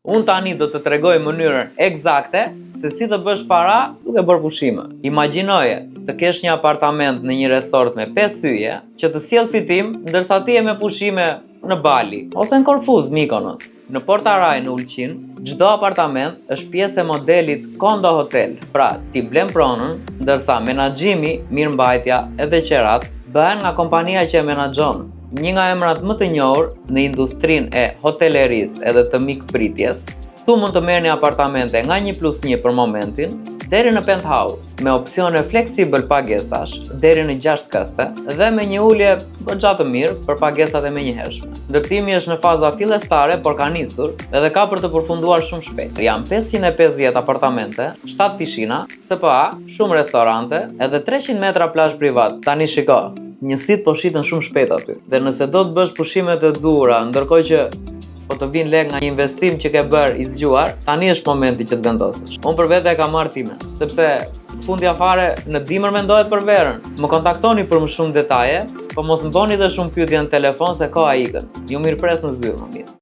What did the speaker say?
Unë tani do të tregoj mënyrën eksakte se si të bësh para duke bërë pushime. Imagjinoje të kesh një apartament në një resort me 5 hyje që të sjell fitim ndërsa ti je me pushime në Bali ose në Korfuz, Mykonos. Në Portaraj në Ulqin, çdo apartament është pjesë e modelit Kondo Hotel. Pra, ti blen pronën, ndërsa menaxhimi, mirëmbajtja edhe qerat bëhen nga kompania që e menaxhon. Një nga emrat më të njohur në industrinë e hotelerisë edhe të mikpritjes. Tu mund të merrni apartamente nga 1+1 për momentin deri në penthouse, me opsione fleksibël pagesash deri në 6 këste dhe me një ulje goxha të mirë për pagesat e menjëhershme. Ndërtimi është në faza fillestare, por ka nisur edhe ka për të përfunduar shumë shpejt. Janë 550 apartamente, 7 pishina, SPA, shumë restorante edhe 300 metra plazh privat. Tani shiko, njësit po shiten shumë shpejt aty. Dhe nëse do të bësh pushimet e dhura, ndërkohë që po të vinë lek nga një investim që ke bërë i zgjuar, tani është momenti që të vendosësh. Unë për vete e kam marrë time, sepse fundja fare në dimër mendohet për verën. Më kontaktoni për më shumë detaje, po mos më bëni dhe shumë pyetje në telefon se koha ikën. Ju mirëpres në zyrë, më mirë.